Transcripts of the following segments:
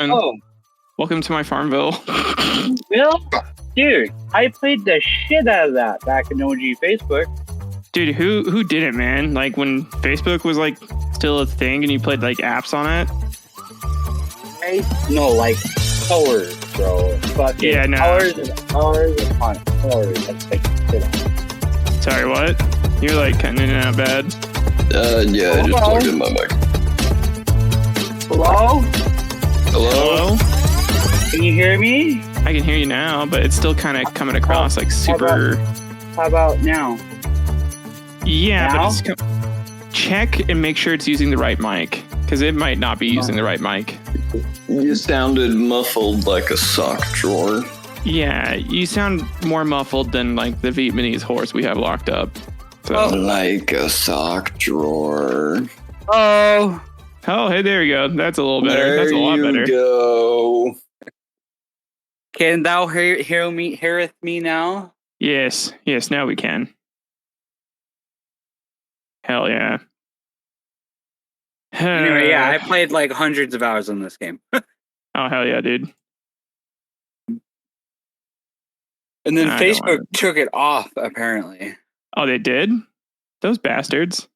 Oh, Welcome to my Farmville. Bill? Dude, I played the shit out of that back in OG Facebook. Dude, who did it, man? Like when Facebook was like still a thing and you played like apps on it? No, like colors, bro. Fucking Yeah, no. Colors on it. Colors. That's like shit. Sorry, what? You're like cutting in and out bad. Yeah, I just plugged in my mic. Hello? Hello? Can you hear me? I can hear you now, but it's still kind of coming across like super. How about now? Yeah, Now? but it's check and make sure it's using the right mic, because it might not be using the right mic. You sounded muffled like a sock drawer. Yeah, you sound more muffled than like the Vietnamese horse we have locked up. So. Like a sock drawer. Oh, Hey, there you go. That's a little better. That's a lot better. There you go. can thou heareth me now? Yes, now we can. Hell yeah. Anyway, yeah, I played like hundreds of hours on this game. Oh, hell yeah, dude. And then I don't Facebook wanna- took it off, apparently. Oh, they did? Those bastards.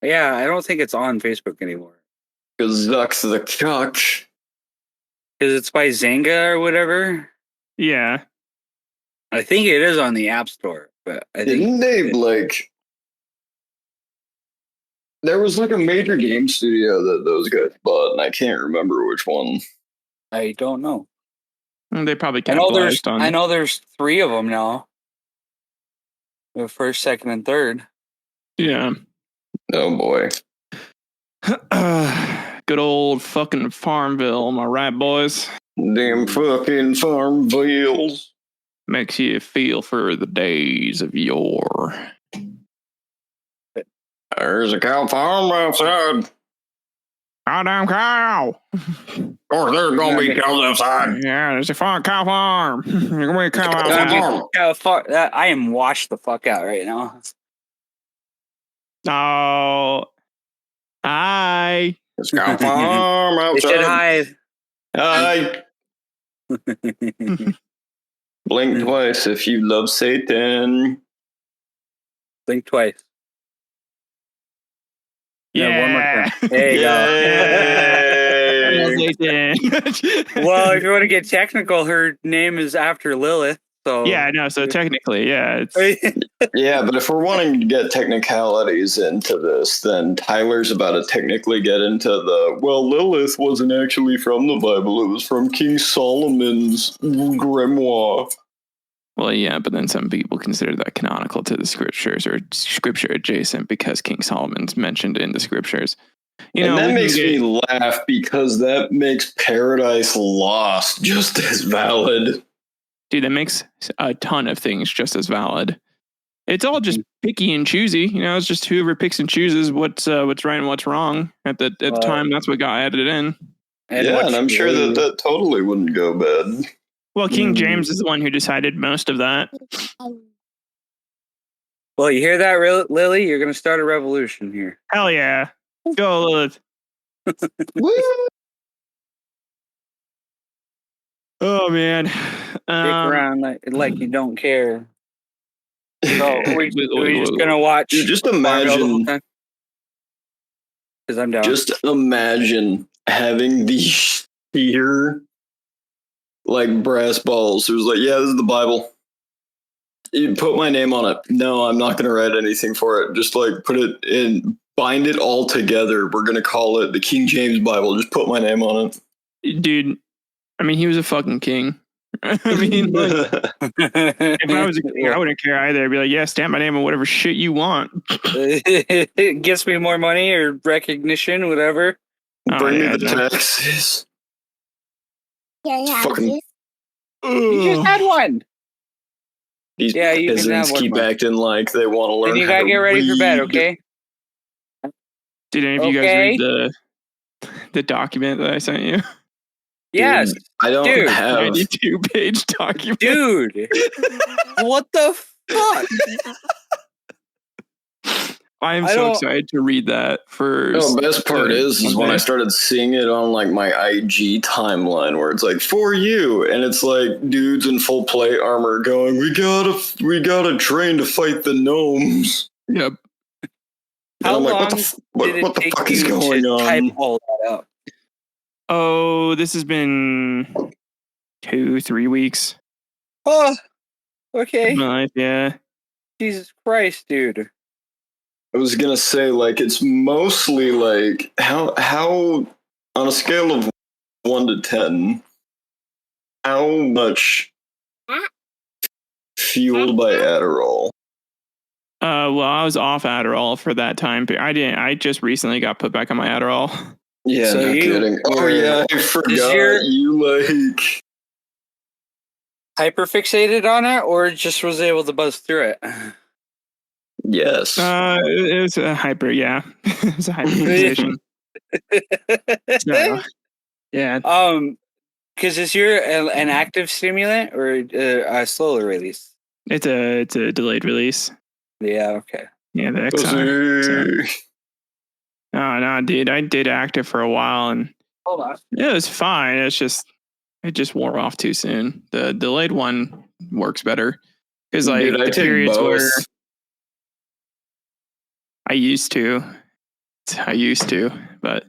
Yeah, I don't think it's on Facebook anymore. Because Zuck's the cuck. Because it's by Zynga or whatever. Yeah. I think it is on the App Store, but I think Didn't they, like... There was, like, a major game studio that those guys bought, and I can't remember which one. I don't know. They probably I capitalized know there's 3 of them now. The first, second, and third. Yeah. Oh, boy. Good old fucking Farmville, am I right, boys? Damn fucking Farmvilles. Makes you feel for the days of yore. There's a cow farm outside. Goddamn cow! Or there's gonna be cows outside. Yeah, there's a fucking cow farm. There's gonna be a cow outside. I am washed the fuck out right now. Oh. Hi. There's a cow farm They said outside. hi. Hi. Blink twice if you love Satan. Blink twice. Yeah. One more time. There you Yay. go. Well, if you want to get technical, her name is after Lilith. So Yeah, I know. So technically, yeah. It's, Yeah, but if we're wanting to get technicalities into this, then Tyler's about to technically get into Lilith wasn't actually from the Bible. It was from King Solomon's grimoire. well, yeah, but then some people consider that canonical to the scriptures or scripture adjacent because King Solomon's mentioned in the scriptures. And that makes me laugh because that makes Paradise Lost just as valid. Dude, that makes a ton of things just as valid. It's all just picky and choosy. You know, it's just whoever picks and chooses what's right and what's wrong. At the time, that's what got added in. And I'm sure that totally wouldn't go bad. Well, King James is the one who decided most of that. Well, you hear that, Lily? You're going to start a revolution here. Hell yeah. Go, Lilith. Woo! Oh, man. Stick around like you don't care. So we're just going to watch. Dude, just imagine. Because I'm down. Just imagine having these sheer, like, brass balls. It was like, yeah, this is the Bible. You put my name on it. No, I'm not going to write anything for it. Just, like, put it in, bind it all together. We're going to call it the King James Bible. Just put my name on it. Dude, I mean, he was a fucking king. I mean, like, if I was a king, I wouldn't care either. I'd be like, yeah, stamp my name on whatever shit you want. It gets me more money or recognition, whatever. Bring me the taxes. Yeah, Fucking. You just had one. These Yeah, you can peasants have one keep more. acting like they want to learn. Then you how gotta to get ready for bed, read. okay? Did any of you guys read the document that I sent you? Yes. I don't Dude, have. 92-page document. Dude. What the fuck? I'm so excited to read that for. No, best part is when I Monday. started seeing it on like my IG timeline where it's like for you, and it's like dudes in full plate armor going, we gotta train to fight the gnomes. Yep. How And I'm long like, what did it the take fuck is you going to type on? all that up? Oh, this has been 2-3 weeks. Oh, okay. Nice, yeah. Jesus Christ, dude. I was gonna say, like, it's mostly like how on a scale of 1 to 10, how much fueled by Adderall? Well, I was off Adderall for that time. I just recently got put back on my Adderall. Yeah, So no you kidding. Oh were- yeah, I forgot you like. Hyperfixated on it, or just was able to buzz through it? Yes. It was a hyper, yeah. It was a hyperfixation. So, yeah. Because is your an active stimulant or a slower release? It's a delayed release. Yeah. Okay. Yeah, the XR. So. Pussy. No, dude. I did active for a while and Hold on. it was fine. It just wore off too soon. The delayed one works better because like Dude, I the take periods both. where I used to, but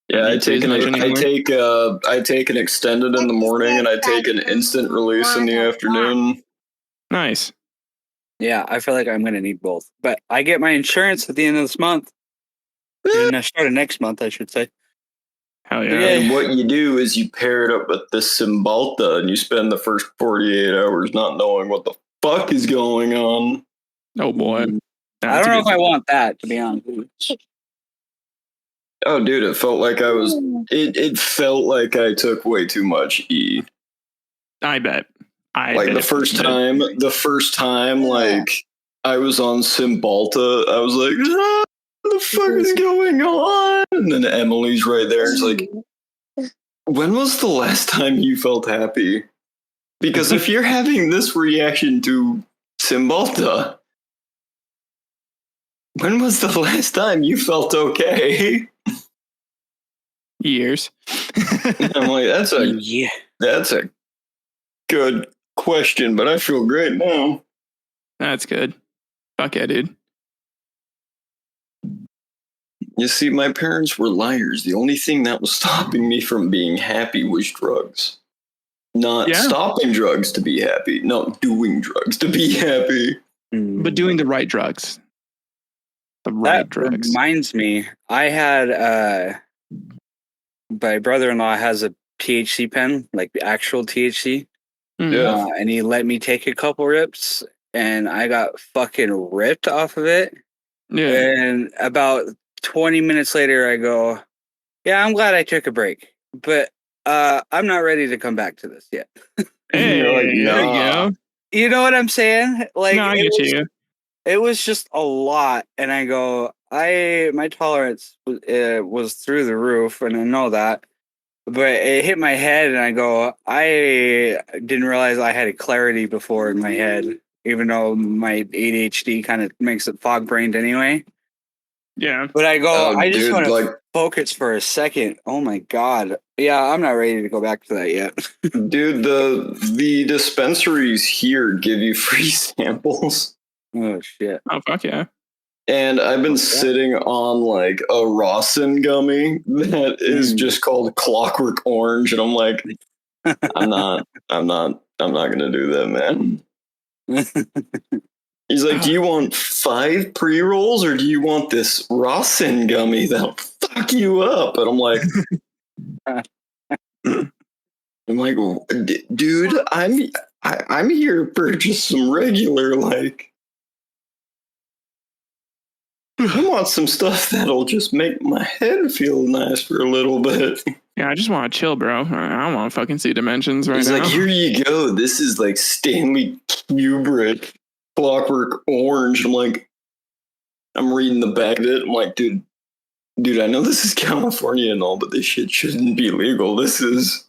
Yeah, I need to take as much anymore. I take an extended in the morning and I take an instant release in the afternoon. Nice. Yeah, I feel like I'm gonna need both, but I get my insurance at the end of this month. And start of next month, I should say. Hell yeah. Okay. And what you do is you pair it up with the Cymbalta and you spend the first 48 hours not knowing what the fuck is going on. Oh boy. I don't know if I want that, to be honest. Oh, dude, it felt like I was. It felt like I took way too much E. I bet. Like the first time, like I was on Cymbalta, I was like, ah, what the fuck is going on? And then Emily's right there. It's like, when was the last time you felt happy? Because if you're having this reaction to Cymbalta, when was the last time you felt okay? Years. I'm like, that's a good question, but I feel great now. That's good. Fuck yeah, dude. You see, my parents were liars. The only thing that was stopping me from being happy was drugs. Not stopping drugs to be happy. No, doing drugs to be happy. But doing the right drugs. The right drugs. Reminds me, I had my brother-in-law has a THC pen, like the actual THC. Yeah. And he let me take a couple rips, and I got fucking ripped off of it. Yeah. And about 20 minutes later, I go, yeah, I'm glad I took a break, but I'm not ready to come back to this yet. Hey, You're like, there you nah. go. You know what I'm saying? Like, No, I get you. It was just a lot, and I go, my tolerance was through the roof, and I know that. But it hit my head, and I go, I didn't realize I had a clarity before in my head, even though my ADHD kind of makes it fog-brained anyway. Yeah. But I go, I just dude, want to like, focus for a second. Oh my God. Yeah, I'm not ready to go back to that yet. dude, the dispensaries here give you free samples. Oh, shit. Oh, fuck yeah. And I've been sitting on like a Rawson gummy that is just called Clockwork Orange, and I'm like, I'm not gonna do that, man. He's like, do you want 5 pre-rolls or do you want this Rawson gummy that'll fuck you up? And I'm like, dude, I'm here for just some regular, like, I want some stuff that'll just make my head feel nice for a little bit. Yeah, I just want to chill, bro. I don't want to fucking see dimensions right now. He's like, here you go. This is like Stanley Kubrick Clockwork Orange. I'm like, I'm reading the back of it. I'm like, dude, I know this is California and all, but this shit shouldn't be legal. This is...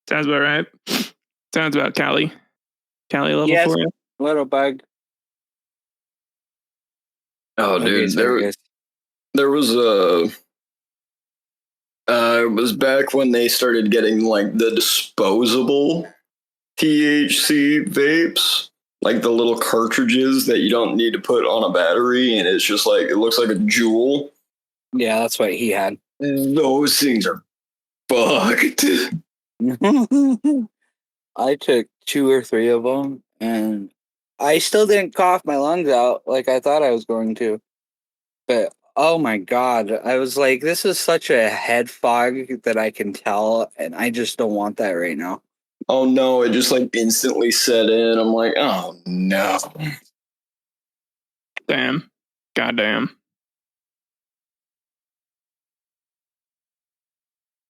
Sounds about right. Sounds about Cali. Cali level Yes. for you. Little bug. Oh, Okay, dude, sorry, guys. there was a. It was back when they started getting like the disposable THC vapes, like the little cartridges that you don't need to put on a battery, and it's just like it looks like a jewel. Yeah, that's what he had. Those things are fucked. I took 2 or 3 of them, and I still didn't cough my lungs out like I thought I was going to. But oh my god, I was like, this is such a head fog that I can tell, and I just don't want that right now. Oh no, it just like instantly set in. I'm like, oh no. Damn. Goddamn.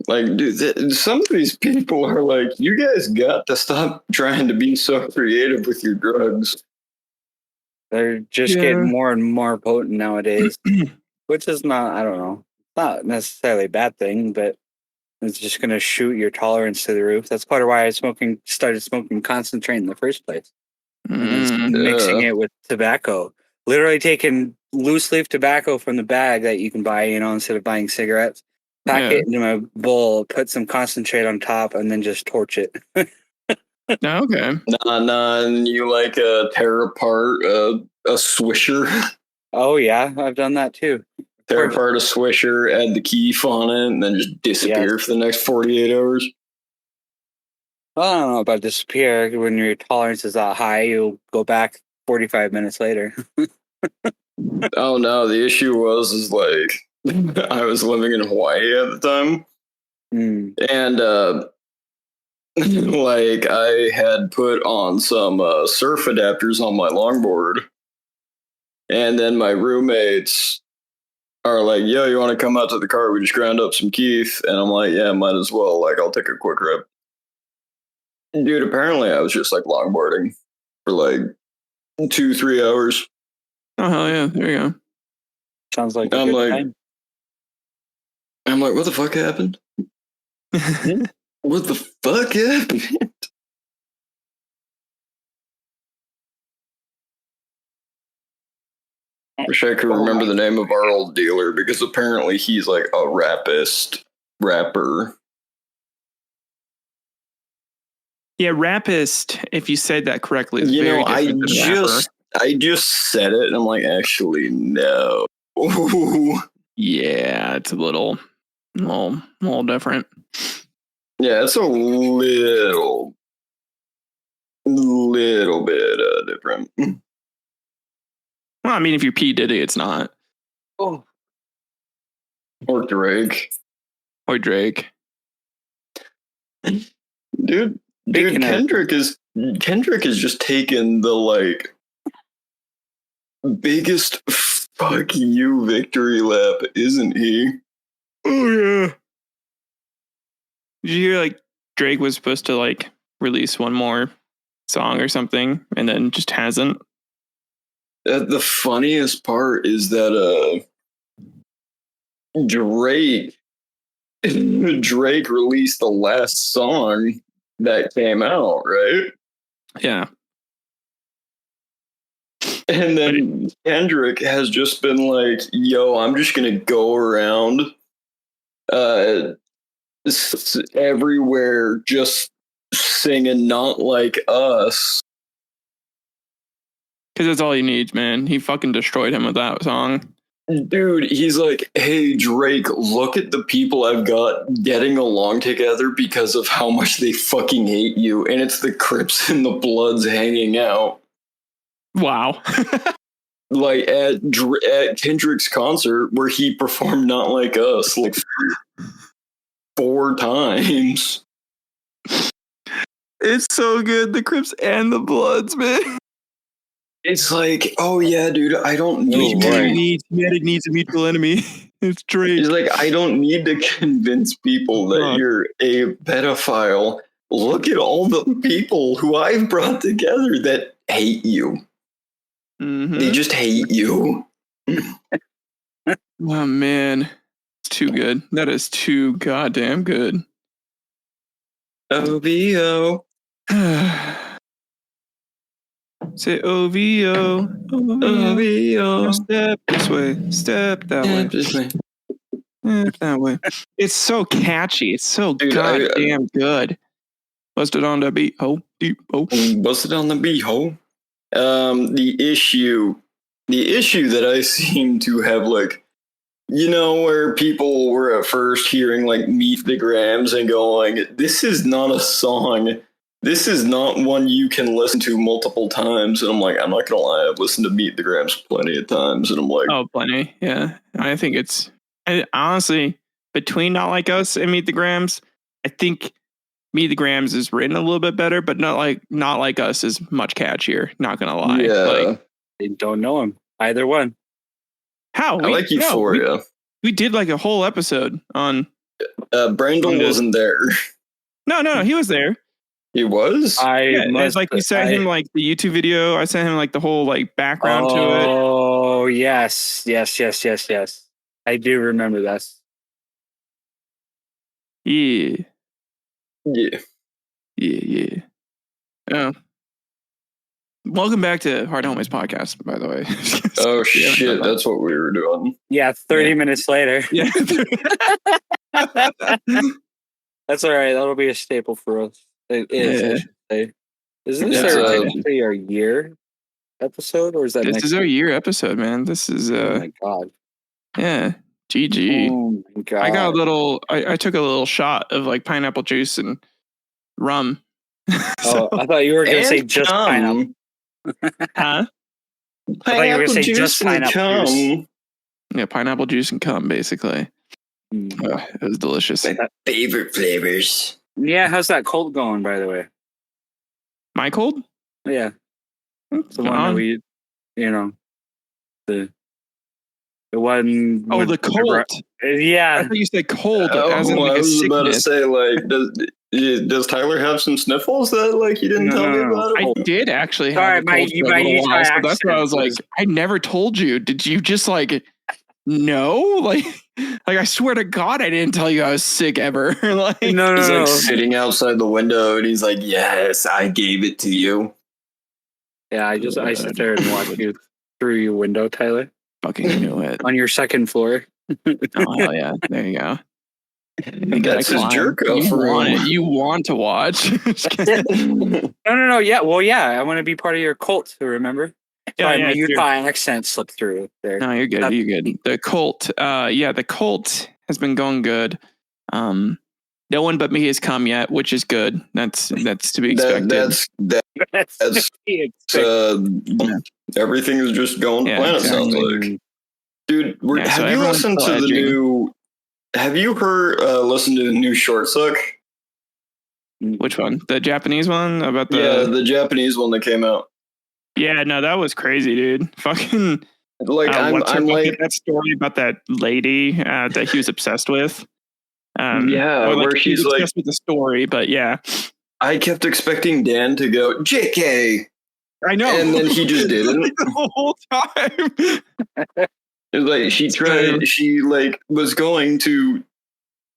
Like, dude, some of these people are like, you guys got to stop trying to be so creative with your drugs. They're just getting more and more potent nowadays, which is not, I don't know, not necessarily a bad thing, but it's just going to shoot your tolerance to the roof. That's part of why I started smoking concentrate in the first place. And then mixing it with tobacco. Literally taking loose leaf tobacco from the bag that you can buy, instead of buying cigarettes. Pack it into my bowl, put some concentrate on top, and then just torch it. Okay. Nah, and you like tear apart a swisher. Oh yeah, I've done that too. Tear apart a swisher, add the keef on it, and then just disappear for the next 48 hours. Well, I don't know about disappear. When your tolerance is that high, you'll go back 45 minutes later. Oh no, the issue is like I was living in Hawaii at the time. And like I had put on some surf adapters on my longboard. And then my roommates are like, yo, you want to come out to the car? We just ground up some keef. And I'm like, yeah, might as well. Like, I'll take a quick rip. Dude, apparently I was just like longboarding for like 2-3 hours. Oh, hell yeah. There you go. Sounds like a good time. I'm like, what the fuck happened? What the fuck happened? Wish I could remember the name of our old dealer because apparently he's like a rapper. Yeah, rapist, if you said that correctly, is I just said it and I'm like, actually, no. Yeah, it's a little different. Yeah, it's a little bit different. Well, I mean, if you're P. Diddy, it's not. Oh. Or Drake. Dude, Kendrick is just taking the like biggest fuck you victory lap, isn't he? Oh yeah. Did you hear like Drake was supposed to like release one more song or something and then just hasn't? The funniest part is that Drake released the last song that came out, right? Yeah. And then Kendrick has just been like, yo, I'm just going to go around everywhere just singing Not Like Us. Because that's all he needs, man. He fucking destroyed him with that song. Dude, he's like, hey, Drake, look at the people I've got getting along together because of how much they fucking hate you. And it's the Crips and the Bloods hanging out. Wow. Like at Kendrick's concert where he performed Not Like Us like 4 times. It's so good. The Crips and the Bloods, man. It's like, oh yeah, dude, I don't need Humanity needs a mutual enemy. It's Drake. He's like, I don't need to convince people that you're a pedophile. Look at all the people who I've brought together that hate you. Mm-hmm. They just hate you. Oh man, it's too good. That is too goddamn good. OVO. Say OVO. Now step this way. Step that way. Step that way. It's so catchy. It's so Dude, goddamn good. Busted on the beat. Oh, deep. Oh. Busted on the beat, ho. The issue that I seem to have, like, you know, where people were at first hearing like Meet the Grams and going, this is not a song. This is not one you can listen to multiple times. And I'm like, I'm not gonna lie, I've listened to Meet the Grams plenty of times, and I'm like, Oh, plenty. Yeah. I think honestly, between Not Like Us and Meet the Grams, I think Meet the Grams is written a little bit better, but Not Like Us is much catchier. Not gonna lie. yeah, Like, I don't know him. Either one. how? I like Euphoria. We did like a whole episode on. Brandle wasn't there. No, he was there. He was? It's like we sent him like the YouTube video. I sent him like the whole like background to it. Oh, yes. I do remember that. Yeah. Yeah. Oh. Welcome back to Hard Homies podcast, by the way. Oh shit, that's what we were doing. Yeah, 30 minutes later. Yeah. That's all right. That'll be a staple for us. It is, I should say. Isn't this technically our year episode, or is that this is our year episode, man? This is oh my god. Yeah. GG. Oh my god. I got I took a little shot of like pineapple juice and rum. Oh, I thought you were gonna say just pineapple. Huh? I thought you were gonna say just pineapple juice. Yeah, pineapple juice and cum, basically. It was delicious. My favorite flavors. Yeah, how's that cold going, by the way? My cold? Yeah. It's the one that we, the one. Oh, the cold. Yeah. I thought you said cold. As in, I was about to say, like, does Tyler have some sniffles that, like, he didn't tell me about? I did actually have Sorry, a cold for a little while, so that's why I was like, I never told you. Did you just, like, know? Like I swear to God, I didn't tell you I was sick ever. Like, no. He's, like, sitting outside the window, and he's like, yes, I gave it to you. Yeah, I sit there and watch you through your window, Tyler. Fucking knew it. On your second floor. Oh, hell yeah. There you go. That's his jerk off room. You want to watch. No. Yeah. Well, yeah. I want to be part of your cult, remember? Yeah, my Utah accent slipped through there. No, you're good. You're good. The cult. The cult has been going good. No one but me has come yet, which is good. That's to be expected. That's everything is just going to plan. Exactly. It sounds like, dude. Have you listened to the new? Have you listened to the new Short Suck? Which one? The Japanese one about the the Japanese one that came out. Yeah, no, that was crazy, dude. Fucking like I'm like that story about that lady that he was obsessed with. Where she's like obsessed with the story, but yeah. I kept expecting Dan to go JK. I know, and then he just didn't the whole time. It's like she like was going to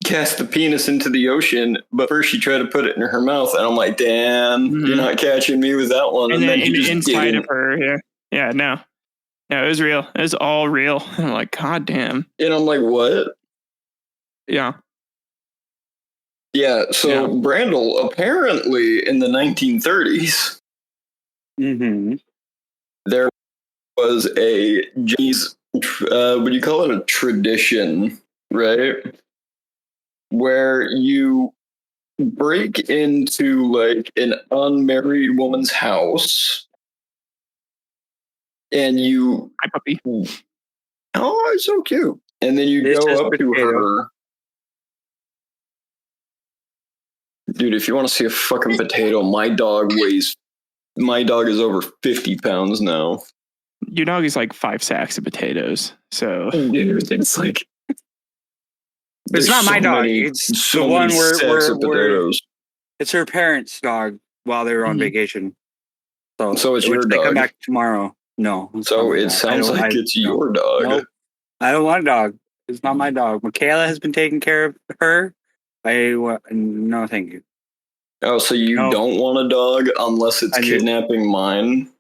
cast the penis into the ocean, but first she tried to put it in her mouth, and I'm like, Dan, you're not catching me with that one. And then he just inside didn't. Of her, no, it was real. It was all real. And I'm like, God damn. And I'm like, what? Yeah. So Brandle, apparently in the 1930s, there was a Japanese, what do you call it? A tradition, right? Where you break into like an unmarried woman's house and you... Hi, puppy. Oh, it's so cute. And then you go up to her. Dude, if you want to see a fucking potato, my dog is over 50 pounds now. Your dog is like 5 sacks of potatoes. So, dude, it's like... It's not my dog. It's the one where it's her parents' dog while they were on vacation. So it's your dog. They come back tomorrow. No. So it sounds like it's your dog. Nope. I don't want a dog. It's not my dog. Michaela has been taking care of her. No, thank you. Oh, so you don't want a dog unless it's kidnapping mine?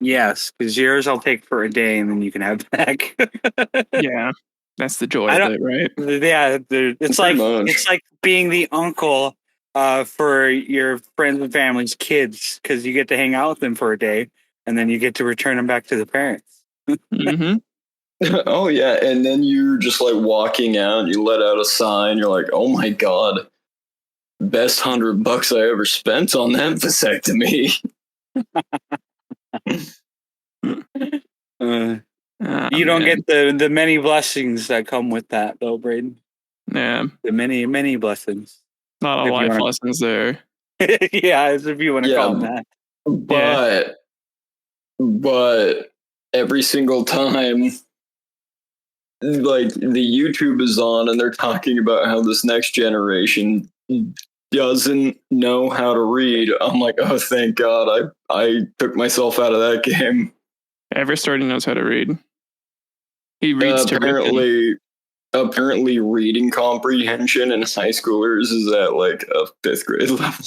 Yes, because yours I'll take for a day and then you can have back. Yeah, that's the joy I of don't- it, right? Yeah, it's Pretty like much. being the uncle for your friends and family's kids because you get to hang out with them for a day and then you get to return them back to the parents. Mm-hmm. Oh yeah, and then you're just like walking out, and you let out a sign. You're like, "Oh my god, best $100 I ever spent on that vasectomy." You don't get the many blessings that come with that, though, Brayden. Yeah, The many blessings. a lot of If you life wanna- lessons there. Yeah, as if you want to Yeah, call them that. but every single time, like the YouTube is on, and they're talking about how this next generation doesn't know how to read. I'm like, oh, thank God, I took myself out of that game. Everest already knows how to read. He reads to written. Apparently, reading comprehension in high schoolers is at like a 5th grade level.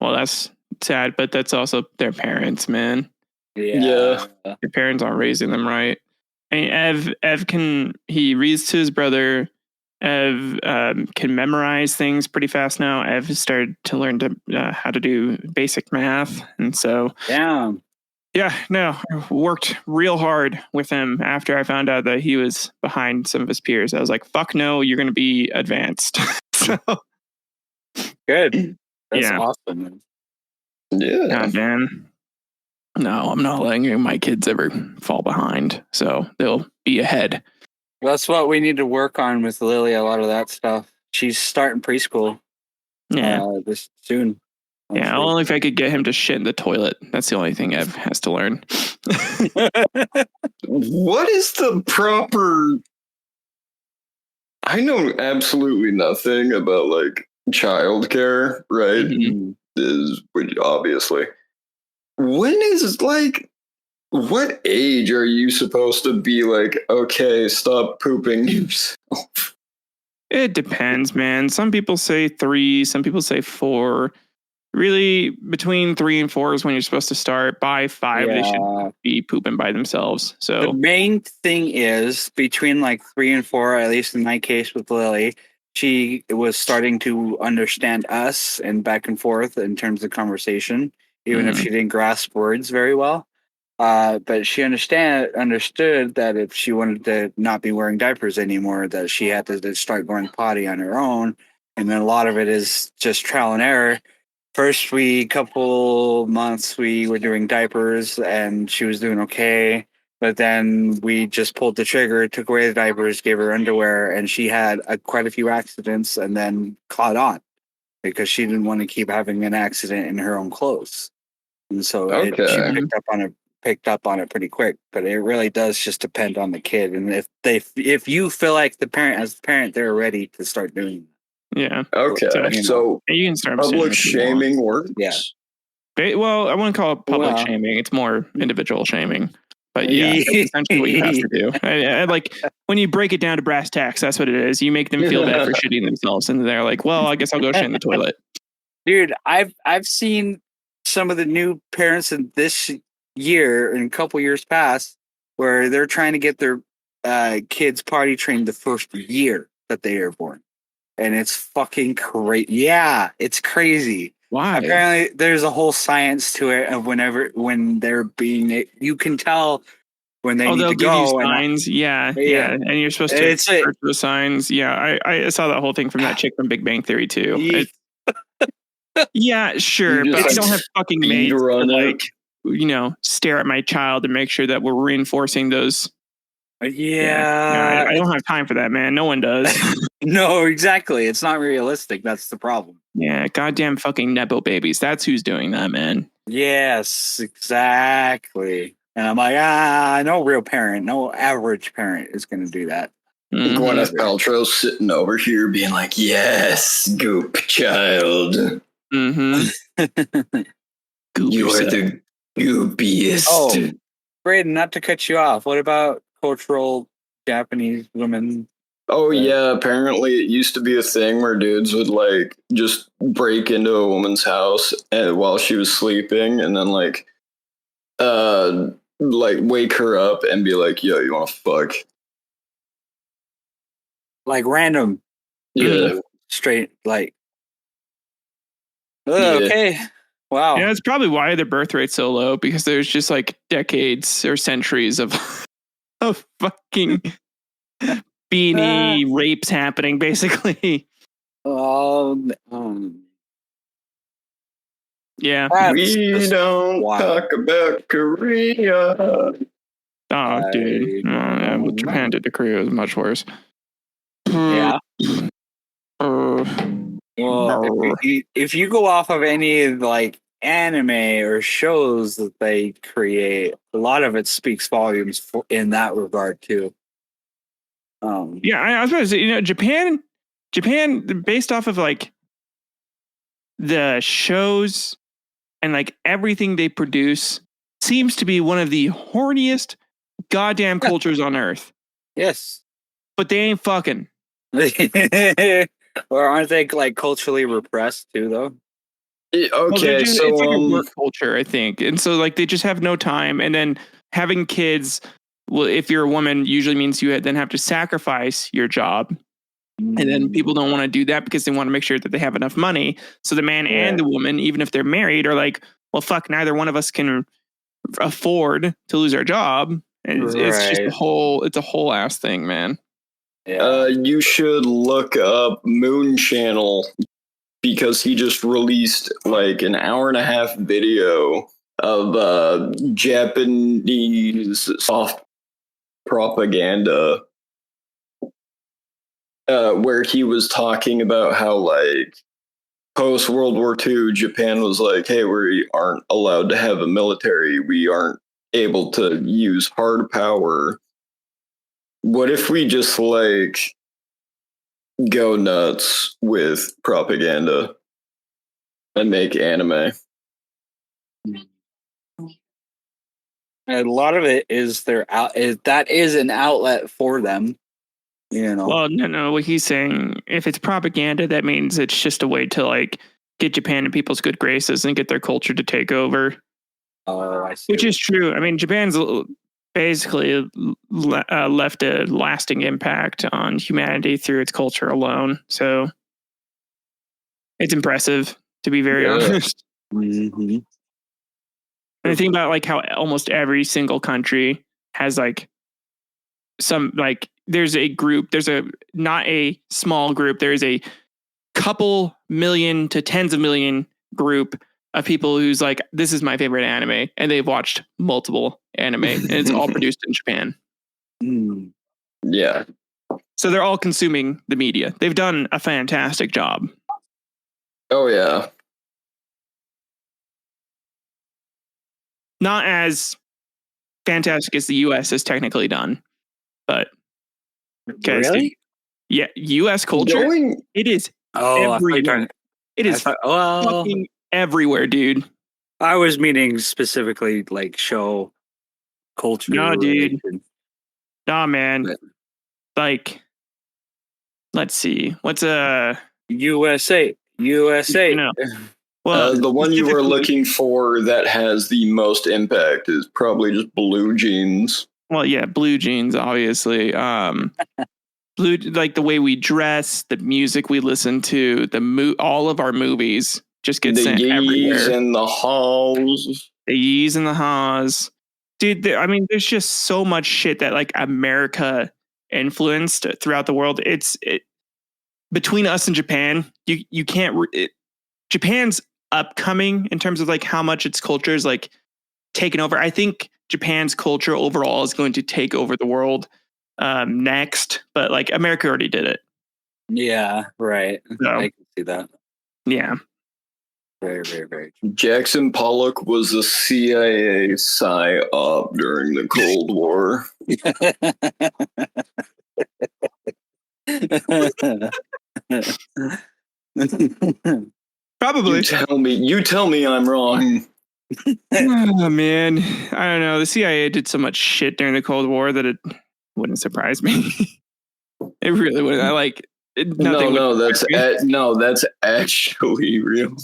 Well, that's sad, but that's also their parents, man. Yeah. Their parents aren't raising them right. I mean, Ev he reads to his brother. Ev can memorize things pretty fast now. Ev has started to learn how to do basic math, and so Yeah. yeah, no, I worked real hard with him after I found out that he was behind some of his peers. I was like, fuck no, you're going to be advanced. So, Good. That's yeah. awesome. Yeah. God, man. No, I'm not letting my kids ever fall behind. So they'll be ahead. That's what we need to work on with Lily, a lot of that stuff. She's starting preschool Yeah. this soon. Yeah, only if I could get him to shit in the toilet. That's the only thing Ev has to learn. What is the proper? I know absolutely nothing about like childcare, right? Mhm. Which obviously. When is like, what age are you supposed to be like, okay, stop pooping yourself? It depends, man. Some people say 3, some people say 4. Really, between 3 and 4 is when you're supposed to start. By 5, they should be pooping by themselves. The So main thing is between like 3 and 4, at least in my case with Lily, she was starting to understand us and back and forth in terms of conversation, even if she didn't grasp words very well. But she understood that if she wanted to not be wearing diapers anymore, that she had to start going potty on her own. And then a lot of it is just trial and error. First couple months we were doing diapers and she was doing okay. But then we just pulled the trigger, took away the diapers, gave her underwear, and she had quite a few accidents and then caught on because she didn't want to keep having an accident in her own clothes. And so she picked up on it pretty quick. But it really does just depend on the kid. And if you feel like the parent, as the parent, they're ready to start doing that. yeah. Okay, so you can start public shaming works. Yeah. Well, I wouldn't call it public shaming. It's more individual shaming. But yeah, that's essentially what you have to do. I like when you break it down to brass tacks, that's what it is. You make them feel bad for shitting themselves, and they're like, "Well, I guess I'll go shit in the toilet." Dude, I've seen some of the new parents in this year and a couple years past where they're trying to get their kids potty trained the first year that they are born, and it's fucking crazy. Yeah, it's crazy. Why? Apparently, there's a whole science to it of when they're being. You can tell when they need they'll to give go. you signs. Yeah, and you're supposed to search those signs. Yeah, I saw that whole thing from that chick from Big Bang Theory too. Yeah, sure, but I don't have fucking maids to stare at my child and make sure that we're reinforcing those. Yeah, I don't have time for that, man. No one does. No, exactly. It's not realistic. That's the problem. Yeah, goddamn fucking Nepo babies. That's who's doing that, man. Yes, exactly. And I'm like, no real parent, no average parent is going to do that. Gwyneth Paltrow sitting over here being like, yes, goop child. Mm-hmm. You are the goopiest. Oh, Brayden, not to cut you off. What about cultural Japanese women? Oh, yeah. Apparently, it used to be a thing where dudes would like just break into a woman's house while she was sleeping and then like like wake her up and be like, yo, you want to fuck? Like random, Yeah. straight, like, Yeah. okay. Wow. Yeah, that's probably why their birth rate's so low, because there's just like decades or centuries of of fucking beanie rapes happening, basically. Yeah. We don't talk about Korea. Oh, dude. Yeah, but Japan did to Korea was much worse. Yeah. Well, if you go off of any like anime or shows that they create, a lot of it speaks volumes in that regard too. Yeah, I was about to say, Japan, based off of like the shows and like everything they produce, seems to be one of the horniest goddamn cultures on earth. Yes. But they ain't fucking. Or aren't they like culturally repressed too, though? Okay, so it's like a work culture, I think, and so like they just have no time. And then having kids, well, if you're a woman, usually means you then have to sacrifice your job. And then people don't want to do that because they want to make sure that they have enough money. So the man and the woman, even if they're married, are like, well, fuck, neither one of us can afford to lose our job. And it's just it's a whole ass thing, man. Yeah. You should look up Moon Channel, because he just released like an 1.5-hour video of Japanese soft propaganda, where he was talking about how like post World War II, Japan was like, hey, we aren't allowed to have a military. We aren't able to use hard power. What if we just like go nuts with propaganda and make anime? A lot of it is that is an outlet for them. Well, no. What he's saying, if it's propaganda, that means it's just a way to like get Japan in people's good graces and get their culture to take over. Oh, I see. Which is true. I mean, Japan's basically left a lasting impact on humanity through its culture alone. So it's impressive, to be very honest. Mm-hmm. And I think about like how almost every single country has like some like there's not a small group. There is a couple million to tens of million group of people who's like, this is my favorite anime, and they've watched multiple anime, and it's all produced in Japan. Yeah. So they're all consuming the media. They've done a fantastic job. Oh yeah. Not as fantastic as the US has technically done, but really? Yeah, US culture, it is everywhere. It is fucking everywhere, dude. I was meaning specifically like show culture. No, dude. Nah, man. Like, let's see. What's USA? No. Well, the one you were looking for that has the most impact is probably just Blue Jeans. Well, yeah, Blue Jeans, obviously. Blue, like the way we dress, the music we listen to, all of our movies just get sent everywhere. And the Haws. The yees and the haws. Dude, I mean, there's just so much shit that like America influenced throughout the world. Between us and Japan, you can't. Japan's upcoming in terms of like how much its culture is like taken over. I think Japan's culture overall is going to take over the world next, but like America already did it. Yeah, right. So, I can see that. Yeah. Very, very, very. Jackson Pollock was a CIA psyop during the Cold War. Probably. You tell me I'm wrong. Oh man, I don't know. The CIA did so much shit during the Cold War that it wouldn't surprise me. It really wouldn't. That's actually real.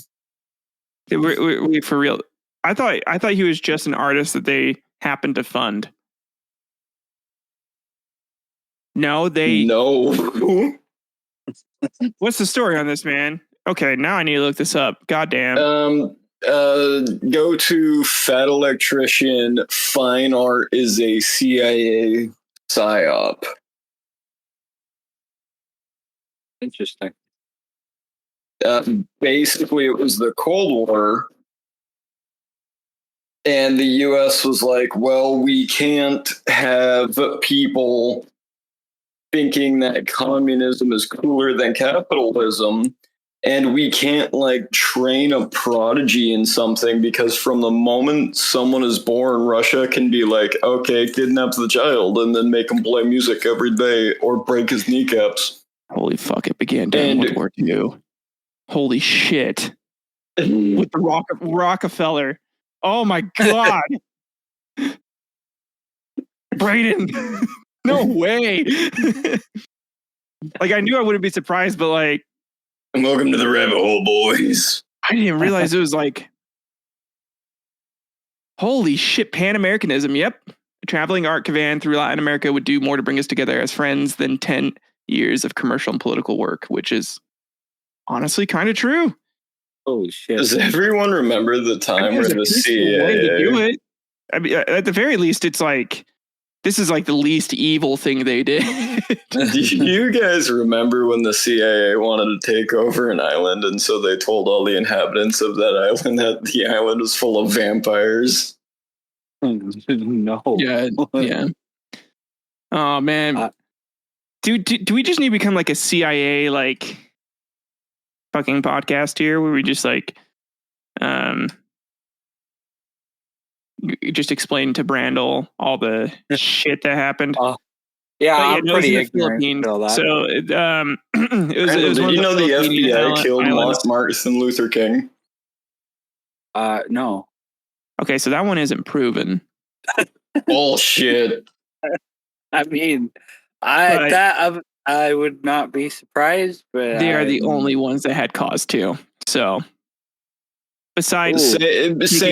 We for real. I thought he was just an artist that they happened to fund. No, No. What's the story on this, man? Okay, now I need to look this up. Goddamn. Go to Fat Electrician. Fine art is a CIA psyop. Interesting. Basically, it was the Cold War, and the U.S. was like, "Well, we can't have people thinking that communism is cooler than capitalism." And we can't like train a prodigy in something because from the moment someone is born, Russia can be like, okay, kidnap the child and then make him play music every day or break his kneecaps. Holy fuck! It began during World War II. Holy shit! With the Rockefeller. Oh my god, Brayden! No way! Like I knew I wouldn't be surprised, but like. Welcome to the rabbit hole, boys. I didn't even realize it was like, holy shit, Pan-Americanism. Yep. A traveling art caravan through Latin America would do more to bring us together as friends than 10 years of commercial and political work, which is honestly kind of true. Holy shit. Does everyone remember the time where the CIA... way to do it? I mean, at the very least, it's like, this is like the least evil thing they did. Do you guys remember when the CIA wanted to take over an island and so they told all the inhabitants of that island that the island was full of vampires? No. Yeah. Oh, man. Do we just need to become like a CIA like fucking podcast here where we just like just explain to Brandle all the shit that happened? Yeah, I'm pretty ignorant to all that. So it was Did you know the FBI killed islands. Martin Luther King? No. Okay, so that one isn't proven. Bullshit. I mean, I would not be surprised, but they are the only ones that had cause to. So besides saying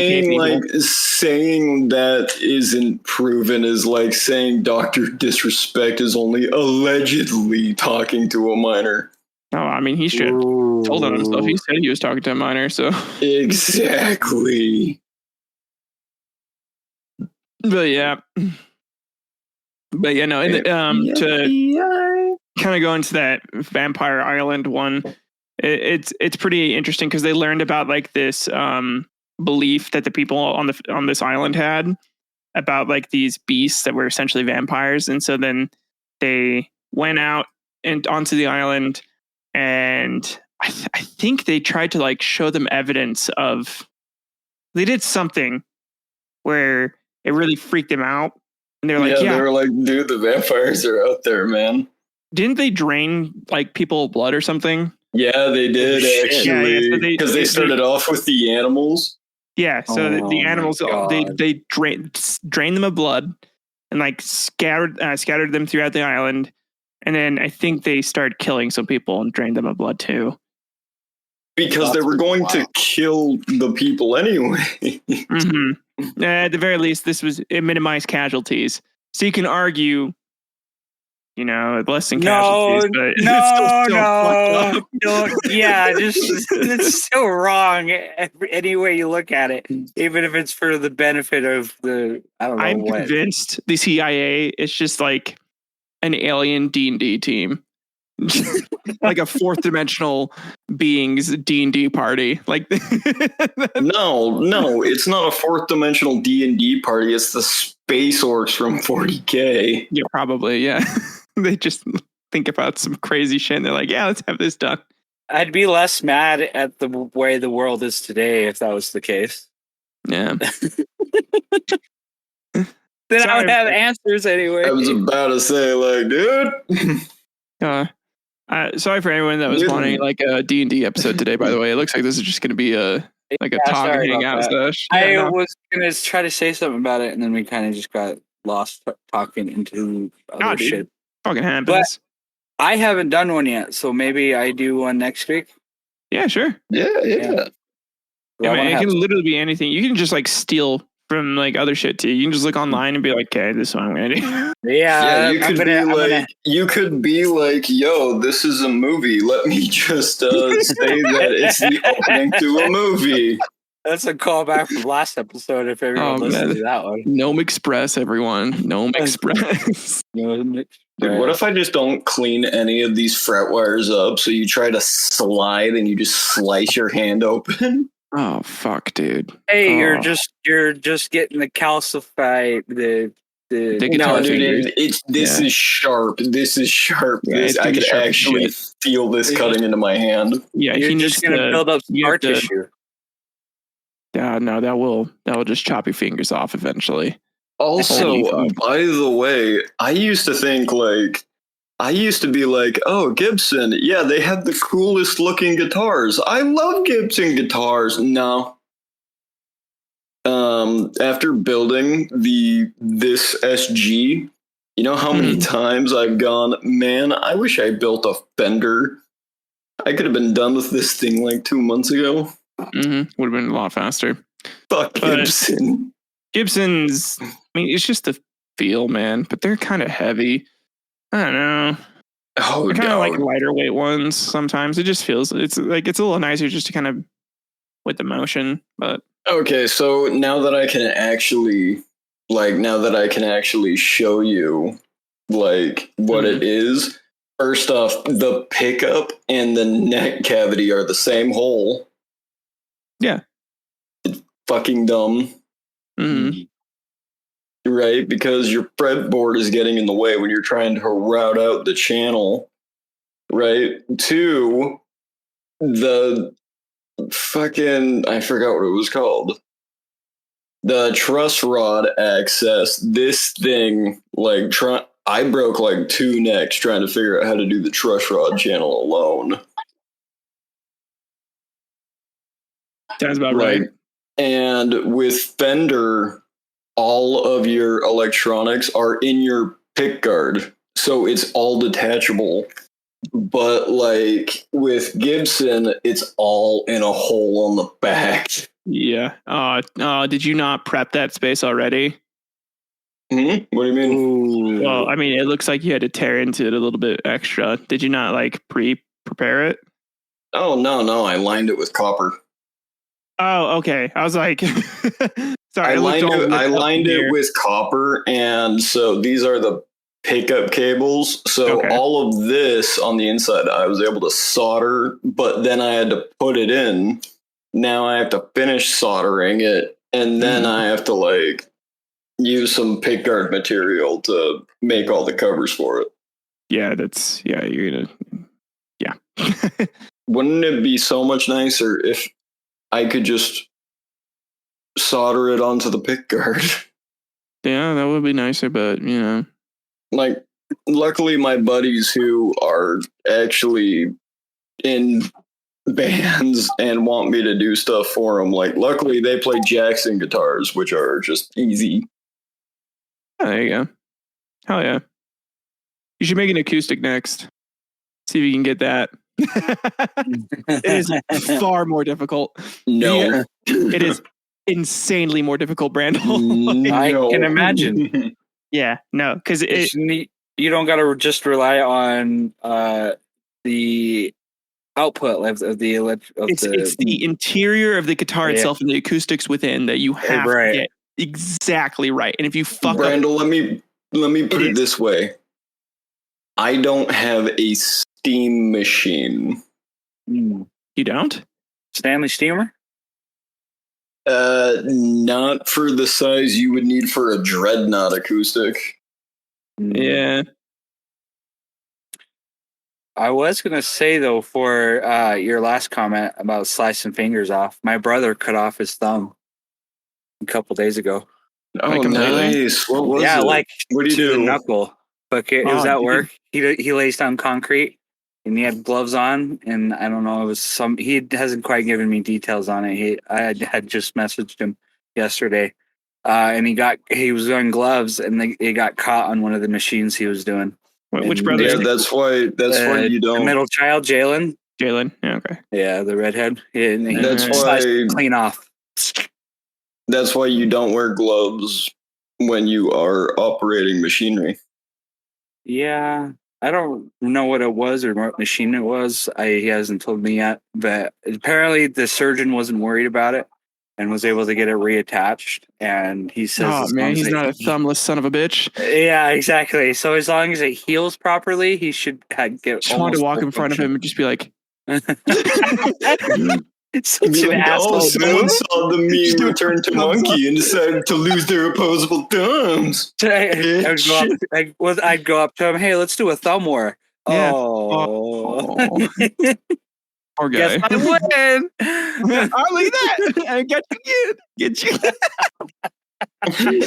that isn't proven is like saying Dr. Disrespect is only allegedly talking to a minor. Oh, I mean, he should have told on himself. He said he was talking to a minor, so exactly. But yeah, no. To kind of go into that Vampire Island one, it's pretty interesting because they learned about like this belief that the people on this island had about like these beasts that were essentially vampires, and so then they went out and onto the island, and I think they tried to like show them evidence of. They did something where it really freaked them out, and they're like, they were like, dude, the vampires are out there, man. Didn't they drain like people blood or something? Yeah, they did actually. Because they started off with the animals. Yeah, so the animals they drained them of blood and like scattered them throughout the island, and then I think they started killing some people and drained them of blood too. Because they were going to kill the people anyway. Mm-hmm. At the very least, it minimized casualties. So you can argue, less than casualties. But no. Yeah, it's still wrong any way you look at it, even if it's for the benefit of the. I don't know. I'm convinced the CIA is just like an alien D&D team. Like a fourth dimensional beings D&D party. Like no, it's not a fourth dimensional D&D party. It's the space orcs from 40K. Yeah, probably. Yeah, they just think about some crazy shit. And they're like, yeah, let's have this done. I'd be less mad at the way the world is today if that was the case. Yeah. Then I would have answers anyway. I was about to say, like, dude. Sorry for anyone that was wanting like a D&D episode today, by the way. It looks like this is just going to be a talk and hang out sesh. I was going to try to say something about it, and then we kind of just got lost talking into other shit. Fucking happens. But I haven't done one yet, so maybe I do one next week. Yeah, sure. Yeah. I mean, it can literally be anything. You can just like steal from like other shit too. You can just look online and be like, okay, this is what I'm gonna do. Yeah, you could be like, yo, this is a movie. Let me just say that it's the opening to a movie. That's a callback from last episode. If everyone listens to that one, Gnome Express, everyone. Gnome Express. Dude, what if I just don't clean any of these fret wires up? So you try to slide and you just slice your hand open. Oh fuck, dude. Hey, you're just getting the calcify the guitar dude. This is sharp. This is sharp. Yeah, I could actually feel this cutting into my hand. Yeah, you're just gonna build up scar tissue. Yeah, no, that will just chop your fingers off eventually. Also, by the way, I used to be like, oh, Gibson, yeah, they have the coolest looking guitars. I love Gibson guitars. No. After building this SG, you know how many times I've gone, man, I wish I built a Fender. I could have been done with this thing like 2 months ago. Would have been a lot faster. Fuck Gibson. Gibson's, I mean, it's just the feel, man, but they're kind of heavy. I don't know. Oh, they're kind of like lighter weight ones sometimes. It just feels, it's a little nicer just to kind of with the motion, but. Okay, so now that I can actually show you like what it is, first off, the pickup and the neck cavity are the same hole. Yeah. It's fucking dumb. Right? Because your fretboard is getting in the way when you're trying to route out the channel. Right? 2, the fucking, I forgot what it was called. The truss rod access, this thing, like, I broke like 2 necks trying to figure out how to do the truss rod channel alone. Sounds about right. And with Fender, all of your electronics are in your pick guard, so it's all detachable. But like with Gibson, it's all in a hole on the back. Yeah. Did you not prep that space already? What do you mean? Ooh. Well, I mean, it looks like you had to tear into it a little bit extra. Did you not like prepare it? Oh, no. I lined it with copper. Oh, okay. I was like, sorry. I lined it with copper, and so these are the pickup cables. So all of this on the inside, I was able to solder, but then I had to put it in. Now I have to finish soldering it, and then I have to like use some pickguard material to make all the covers for it. Yeah, you're gonna. Yeah. Wouldn't it be so much nicer if I could just solder it onto the pickguard? Yeah, that would be nicer, but you know. Like, luckily my buddies who are actually in bands and want me to do stuff for them, like, luckily they play Jackson guitars, which are just easy. Oh, there you go. Hell yeah. You should make an acoustic next. See if you can get that. It is far more difficult. No. It is insanely more difficult, Brandle. I can imagine. Yeah, no, because you don't got to just rely on the output of the it's the interior of the guitar itself and the acoustics within that you have to get exactly right. And if you fuck Brandle, up, let me put it this way. I don't have a steam machine. You don't? Stanley Steamer? Not for the size you would need for a Dreadnought acoustic. Yeah. I was going to say, though, for your last comment about slicing fingers off, my brother cut off his thumb a couple days ago. Oh, nice. What was it? Yeah, like what do you to do? the knuckle. But it was at work. He lays down concrete, and he had gloves on, and I don't know, it was he hasn't quite given me details on it. I had just messaged him yesterday, and he was wearing gloves, and it got caught on one of the machines he was doing. Which brother? Yeah, that's why you don't. The middle child, Jalen. Jalen. Yeah, okay. Yeah, the redhead. He That's decides why. to clean off. That's why you don't wear gloves when you are operating machinery. Yeah, I don't know what it was or what machine it was. He hasn't told me yet, but apparently the surgeon wasn't worried about it and was able to get it reattached. And he says, Oh as long man, as he's it not a thumbless son of a bitch. yeah, exactly. So as long as it heals properly, he should get. Just wanted to almost walk full in front of him and just be like, It's such Be an like, asshole someone move. saw the meme Return to Monkey and decided to lose their opposable thumbs. I'd go up to him. Hey, let's do a thumb war. Yeah. Oh, Poor guess guy. I win. Oh, look at that! I got you again. Get you.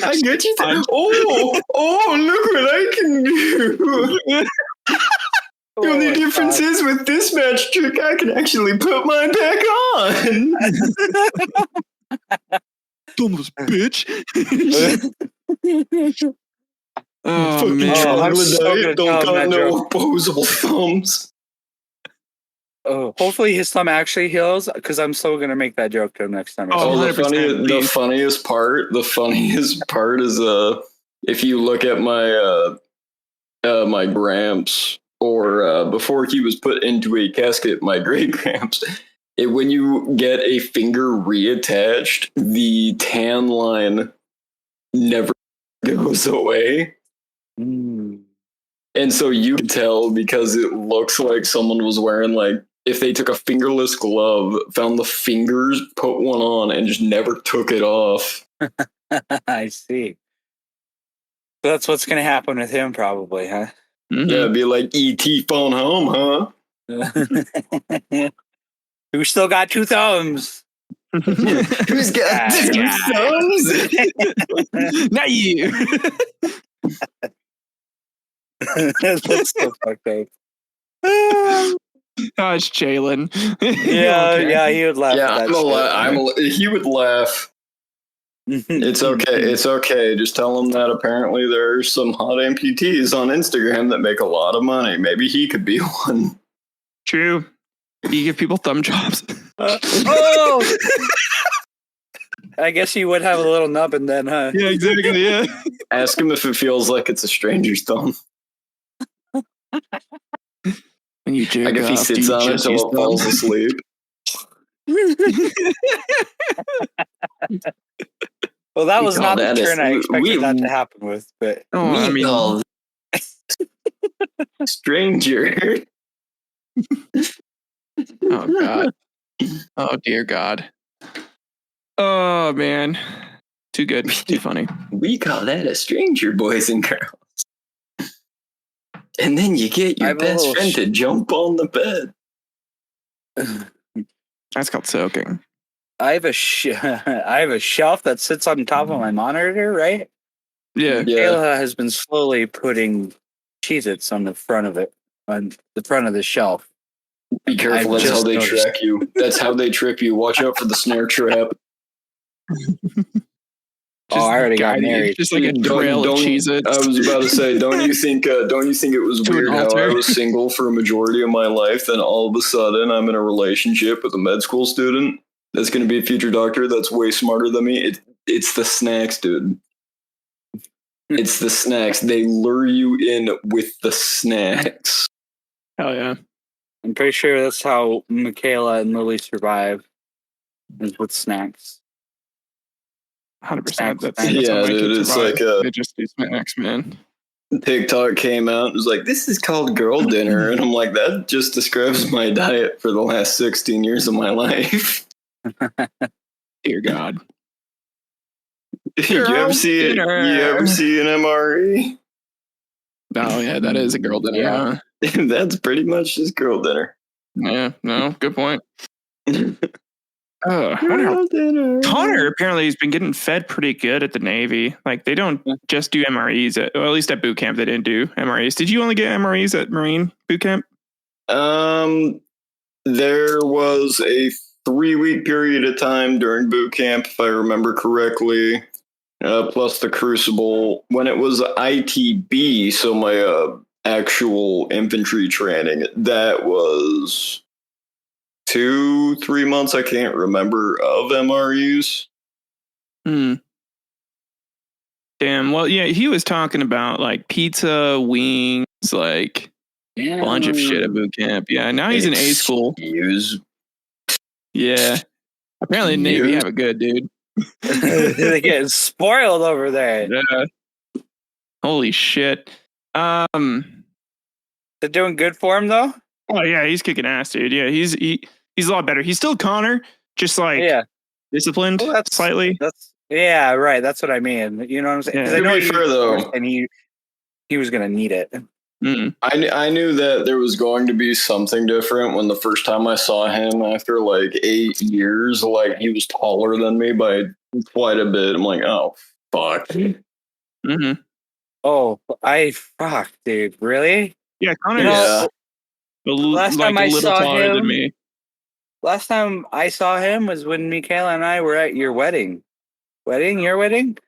I get you. Oh, look what I can do. The only difference is with this match trick, I can actually put mine back on. Dumbass bitch. Oh Fucking man. I'm so gonna troglodyte don't tell him got that no opposable thumbs. Oh, hopefully his thumb actually heals because I'm so gonna make that joke to him next time. Oh, The 100%, funniest part is if you look at my my gramps or before he was put into a casket, my great gramps. When you get a finger reattached, the tan line never goes away. Mm. And so you can tell because it looks like someone was wearing, like, if they took a fingerless glove, found the fingers, put one on, and just never took it off. I see. So that's what's gonna happen with him, probably, huh? Mm-hmm. Yeah, it'd be like E.T. phone home, huh? Who still got two thumbs? Who's got two thumbs? Not you. That's so fucked up. Oh, it's Jalen. Yeah, he would laugh Yeah, at that shit. he would laugh. It's okay. It's okay. Just tell him that apparently there are some hot amputees on Instagram that make a lot of money. Maybe he could be one. True. You give people thumb jobs. Oh! I guess he would have a little nubbin then, huh? Yeah, exactly. Yeah. Ask him if it feels like it's a stranger's thumb. When you jerk Like if he off, sits do you on it just until use it falls asleep. Well, that We was call not the that turn I expected that to we happen with, but Oh, I mean, call stranger. oh god. Oh dear God. Oh man. Too good. Too funny. We call that a stranger, boys and girls. And then you get I your have a best little friend to jump on the bed. That's called soaking. I have a shelf that sits on top of my monitor, right? Yeah. Kayla has been slowly putting Cheez-Its on the front of it, on the front of the shelf. Be careful, I've that's how just they noticed. track you. That's how they trip you. Watch out for the snare trap. Oh, I already got married. Just like a trail of Cheez-Its. I was about to say, don't you think it was To an weird how altar. I was single for a majority of my life, then all of a sudden I'm in a relationship with a med school student that's going to be a future doctor that's way smarter than me? It's the snacks, dude. It's the snacks. They lure you in with the snacks. Hell yeah. I'm pretty sure that's how Michaela and Lily survive, is with snacks. 100%. That's Yeah, how my dude, kids it's survive. like They just do snacks, man. TikTok came out and was like, this is called girl dinner. And I'm like, that just describes my diet for the last 16 years of my life. Dear God. You ever see dinner. an MRE? Oh yeah, that is a girl dinner. Yeah. Huh? That's pretty much just girl dinner. Yeah. No. Good point. I wonder how Connor apparently has been getting fed pretty good at the Navy. Like they don't just do MREs at least at boot camp. They didn't do MREs. Did you only get MREs at Marine boot camp? There was a 3-week period of time during boot camp, if I remember correctly. Plus the Crucible when it was ITB. So my actual infantry training, that was 2-3 months, I can't remember, of MRUs. Damn. Well, yeah, he was talking about like pizza, wings, like a bunch of shit at boot camp. Yeah, now he's in A school. Yeah. Apparently the Navy have it good, dude. They get spoiled over there. Yeah. Holy shit. They're doing good for him though. Oh yeah, he's kicking ass, dude. Yeah, he's a lot better. He's still Connor, just like disciplined slightly. Yeah, right. That's what I mean. You know what I'm saying? Yeah. I know To be fair, though, and he was gonna need it. I knew that there was going to be something different when the first time I saw him after like 8 years. Like he was taller than me by quite a bit. I'm like, oh fuck. Oh, fuck, dude. Really? Yeah, Connor. Yeah. Last like time I a little saw taller him, than me. Last time I saw him was when Michaela and I were at your wedding. Your wedding?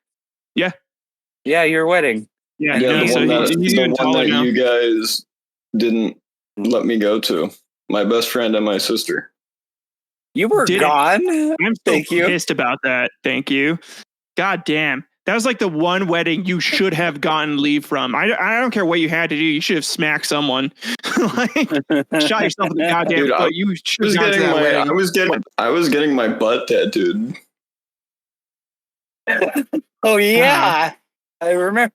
Yeah. Yeah, your wedding. Yeah, Yeah, no, the so one he's even taller that now. you guys didn't let me go to. My best friend and my sister. You were gone. I'm so pissed about that. Thank you. God damn. That was like the one wedding you should have gotten leave from. I don't care what you had to do. You should have smacked someone. Like, shot yourself in the goddamn foot. You should have gone to that wedding. I was getting my butt tattooed. Oh yeah. I remember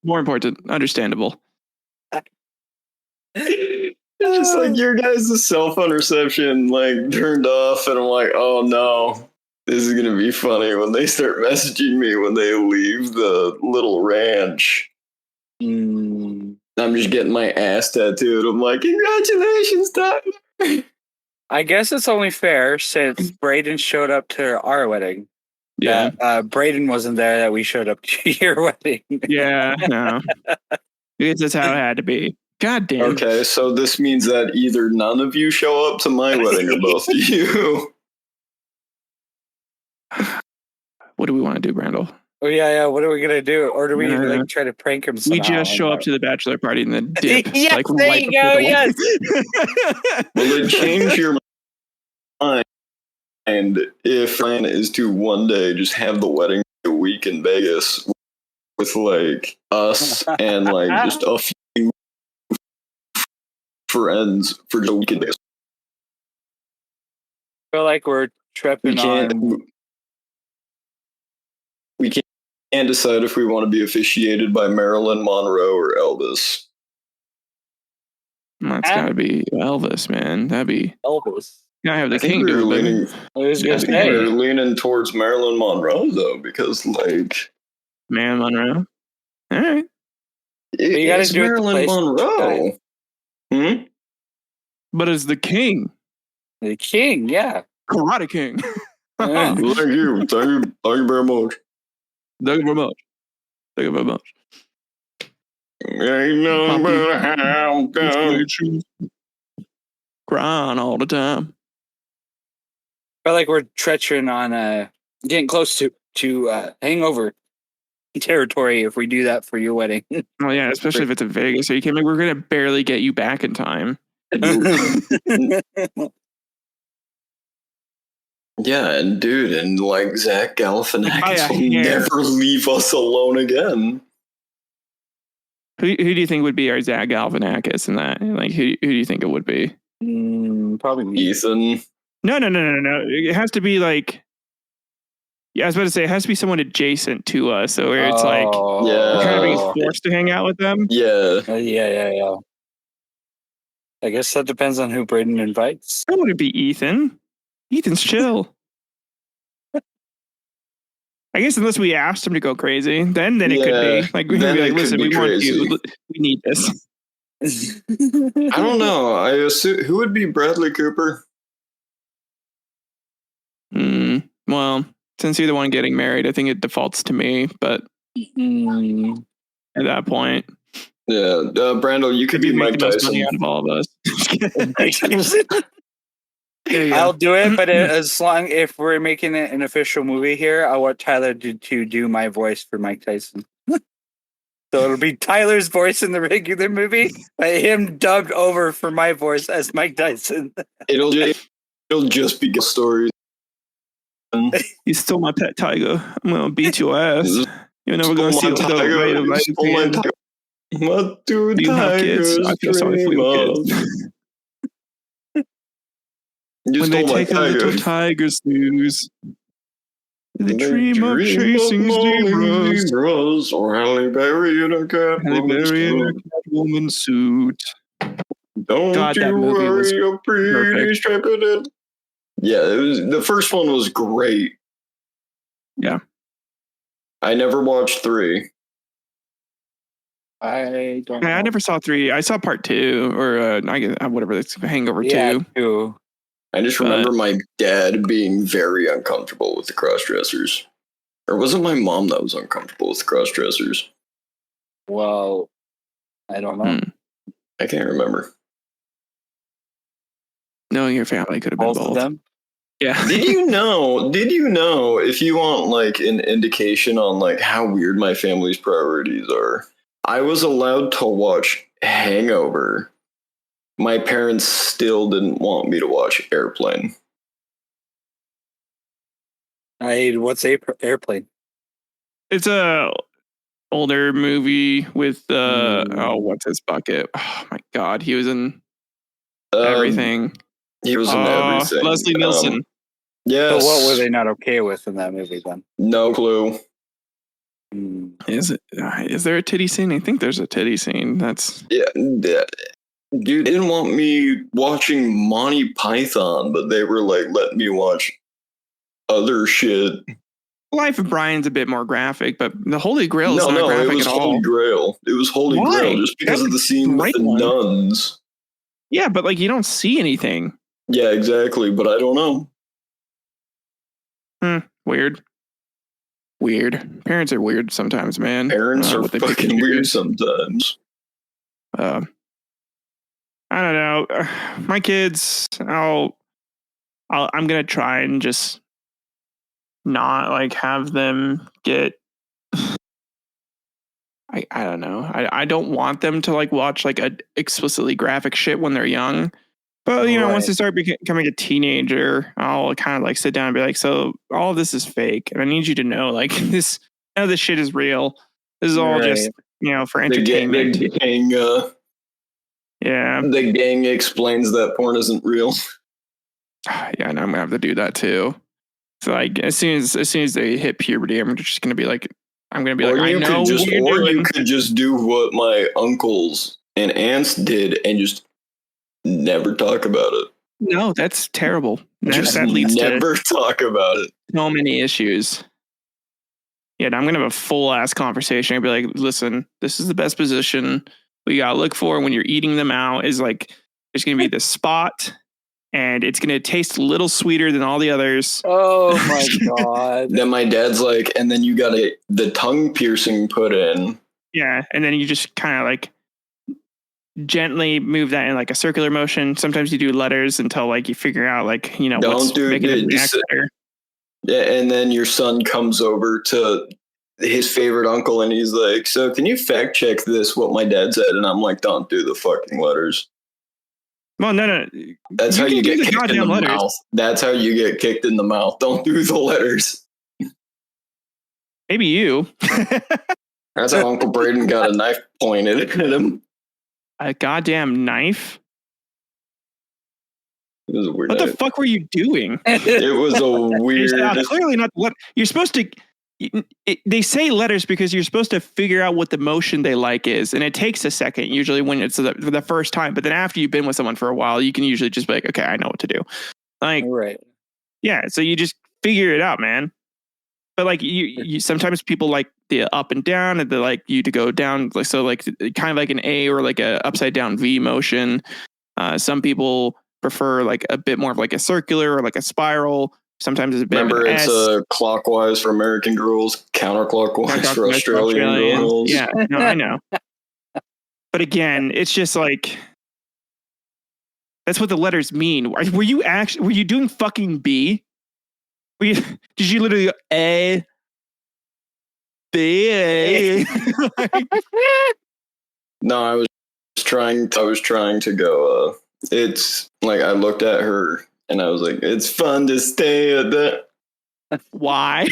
More important. Understandable. It's just like your guys' cell phone reception like turned off, and I'm like, oh no, this is gonna be funny when they start messaging me when they leave the little ranch. I'm just getting my ass tattooed. I'm like, congratulations, Tyler. I guess it's only fair since Brayden showed up to our wedding. Yeah. Brayden wasn't there that we showed up to your wedding. Yeah, no. I guess that's how it had to be. God damn. Okay, so this means that either none of you show up to my wedding or both of you. What do we want to do, Brandle? Oh yeah. What are we gonna do? Or do we like try to prank him somehow? We just show up to the bachelor party and then dip. Yes, like, there you go. Yes. Will it change your mind? And if plan is to one day just have the wedding a week in Vegas with like us and like just a few friends for just a week in Vegas. I feel like we're tripping We can't decide if we want to be officiated by Marilyn Monroe or Elvis. That's gotta be Elvis, man. That'd be Elvis. Gotta have the king do it. I was gonna say we're leaning towards Marilyn Monroe though, because like Marilyn Monroe. All right. You gotta do Marilyn Monroe. But as the king. The king, yeah. Karate King. Thank you very much. Thank you very much. Ain't nothing but a hound dog. Crying all the time. I feel like we're treacherous on getting close to hangover territory if we do that for your wedding. Oh yeah, especially if it's in Vegas. Are you kidding me? We're gonna barely get you back in time. Yeah, and dude, and like Zach Galifianakis will never leave us alone again. Who do you think would be our Zach Galifianakis in that? Like, who do you think it would be? Probably Ethan. No. It has to be like. Yeah, I was about to say it has to be someone adjacent to us, so where it's like we're kind of being forced to hang out with them. Yeah. Yeah. I guess that depends on who Brayden invites. It would be Ethan. Ethan's chill. I guess unless we asked him to go crazy, then it could be like we could be like, listen, we want you. We need this. I don't know. I assume who would be Bradley Cooper? Well, since you're the one getting married, I think it defaults to me. But at that point, yeah, Brandle, you could be Mike Tyson. Money out of all of us. I'll do it, but as long if we're making it an official movie here, I want Tyler to do my voice for Mike Tyson. So it'll be Tyler's voice in the regular movie, but him dubbed over for my voice as Mike Tyson. It'll It'll just be good stories. You stole my pet tiger. I'm gonna beat your ass. You're never gonna see the light of life again. What do Do you have kids? tigers I feel sorry for dream your of? kids. You When they stole my take a little tiger. tiger snooze, they dream of dream chasing mauling zebras. zebras or Halle Berry in a Halle Berry in Catwoman a Catwoman suit. Don't God, that you movie was worry, your pretty perfect. striped it. Yeah, the first one was great. Yeah. I never watched 3. I don't know. I never saw 3. I saw part 2 or I guess whatever. That's Hangover 2. 2. I just remember my dad being very uncomfortable with the cross-dressers. Or was it my mom that was uncomfortable with the cross-dressers? Well, I don't know. I can't remember. Knowing your family could have been Both both. of them? Yeah. Did you know, if you want like an indication on like how weird my family's priorities are, I was allowed to watch Hangover. My parents still didn't want me to watch Airplane. What's Airplane? It's a older movie with what's his bucket? Oh my god, he was in everything. He was in everything. Leslie Nielsen. Yes. So what were they not okay with in that movie then? No clue. Is there a titty scene? I think there's a titty scene. That's yeah. Dude, they didn't want me watching Monty Python, but they were like letting me watch other shit. Life of Brian's a bit more graphic, but the Holy Grail is not graphic it was at all. Holy Grail. It was Holy Grail just because of the scene with the nuns. Yeah, but like you don't see anything. Yeah, exactly. But I don't know. Weird. Parents are weird sometimes, man. Parents are fucking weird sometimes. I don't know. My kids, I'm gonna try and just not like have them get. I don't know. I don't want them to like watch like a explicitly graphic shit when they're young. But once they start becoming a teenager, I'll kind of like sit down and be like, so all of this is fake, and I need you to know like this. None of this shit is real. This is all just for entertainment. The gang explains that porn isn't real. Yeah, and I'm gonna have to do that too. So like as soon as they hit puberty, I'm just gonna be like, I know you could just do what my uncles and aunts did and just never talk about it. No, that's terrible. That leads never talk about it. So many issues. Yeah, I'm gonna have a full ass conversation. I'd be like, listen, this is the best position we gotta look for when you're eating them out. Is like there's gonna be this spot, and it's gonna taste a little sweeter than all the others. Oh my god! Then my dad's like, and then you got the tongue piercing put in. Yeah, and then you just kind of like gently move that in like a circular motion. Sometimes you do letters until like you figure out like what's making it react better. Yeah, and then your son comes over to his favorite uncle and he's like, so can you fact check this, what my dad said? And I'm like, don't do the fucking letters. Well, no. That's how you get kicked in the mouth. That's how you get kicked in the mouth. Don't do the letters. Maybe you. That's how Uncle Brayden got a knife pointed at him. A goddamn knife? It was a weird What the fuck were you doing? It was a weird... Clearly not what... You're supposed to... They say letters because you're supposed to figure out what the motion they like is. And it takes a second, usually when it's the first time. But then after you've been with someone for a while, you can usually just be like, okay, I know what to do. Like, right. Yeah, so you just figure it out, man. But like you sometimes people like the up and down, and they like you to go down, so like kind of like an A or like a upside down V motion. Some people prefer like a bit more of like a circular or like a spiral. Sometimes it's a bit. Remember, it's clockwise for American girls, counterclockwise for Australian girls. Yeah, no, I know. But again, it's just like that's what the letters mean. Were you doing fucking B? Did you literally go A, B, A? No, I was trying to go. It's like I looked at her And I was like, it's fun to stay at the. Why?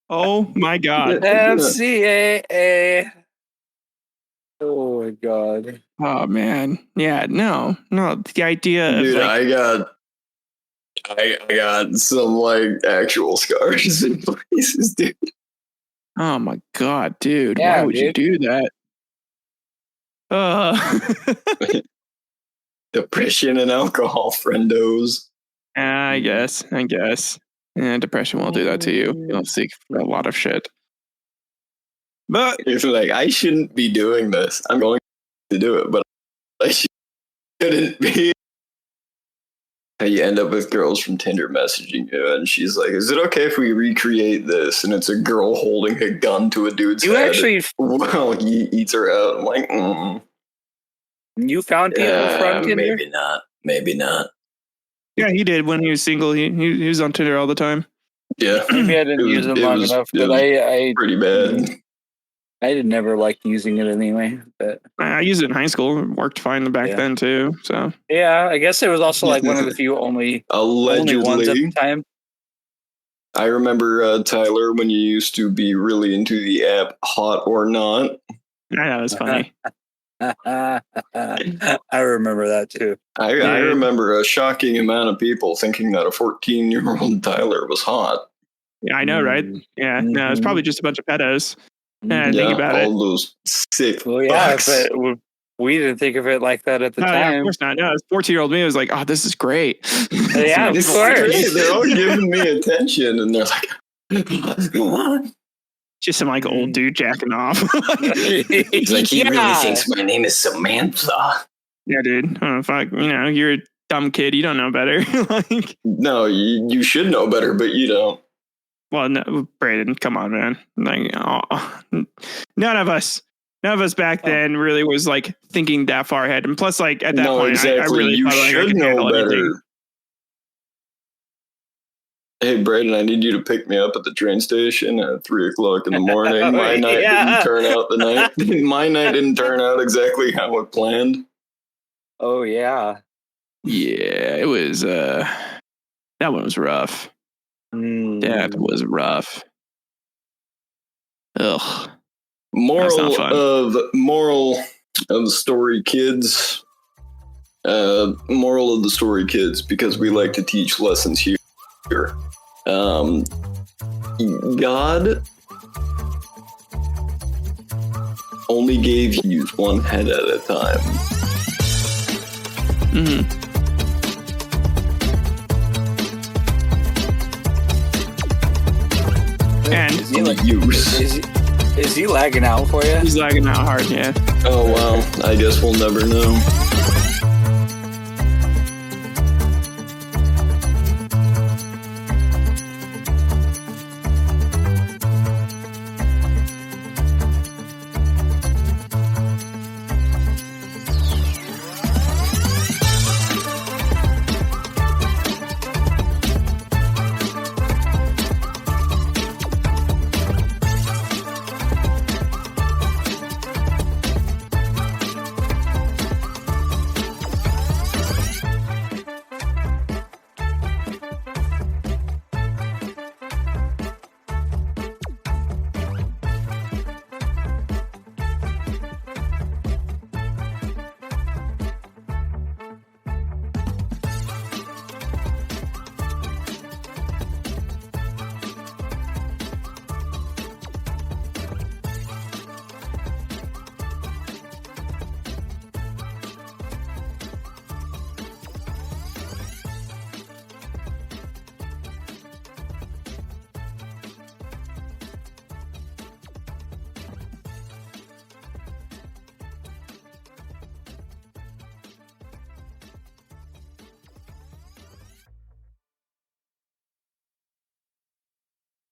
Oh my god. FCAA. Oh my god. Oh man. Yeah, no. The idea Dude, of like, I got some like actual scars in places, dude. oh my god, dude. Yeah, Why would you dude. do that? Depression and alcohol, friendos. I guess. Yeah, depression will do that to you. You'll seek a lot of shit. But It's like, I shouldn't be doing this. I'm going to do it, but I shouldn't be. You end up with girls from Tinder messaging you, and she's like, is it okay if we recreate this? And it's a girl holding a gun to a dude's You head. actually Well, he eats her out. I'm like, you found people from Tinder? Maybe not. yeah, he did when he was single. He was on Tinder all the time. Yeah. Maybe I didn't use it long enough, but I pretty bad. I did never like using it anyway. But I used it in high school. It worked fine back then too. So yeah, I guess it was also like one of the few only ones at Allegedly. the time. I remember, Tyler, when you used to be really into the app Hot or Not. I know, it's funny. I remember that too. I remember a shocking amount of people thinking that a 14-year-old Tyler was hot. Yeah, I know, right? Yeah, no, it's probably just a bunch of pedos. Yeah, think about all it. those sick Well, yeah, fucks. but we didn't think of it like that at the Yeah, of time. course not. No, 14-year-old me was like, oh, this is great. Yeah, of It's course. great. They're all giving me attention, and they're like, Just some like old dude jacking off. he's like, he really thinks my name is Samantha. Yeah, dude. Oh, fuck. You're a dumb kid. You don't know better. Like, No, you should know better, but you don't. well, no, Brayden, come on, man. Like, none of us back then really was like thinking that far ahead. And plus, like at that point, exactly. I really you thought, like, I should could know handle better. anything. Hey, Brayden, I need you to pick me up at the train station at 3:00 in the morning. My night didn't turn out my night didn't turn out exactly how it planned. Oh yeah. Yeah, it was. That one was rough. That was rough. Ugh. Moral of the story, kids. Moral of the story, kids, because we like to teach lessons here. God only gave you one head at a time. And is he lagging out for you? He's lagging out hard, yeah. Oh wow, I guess we'll never know.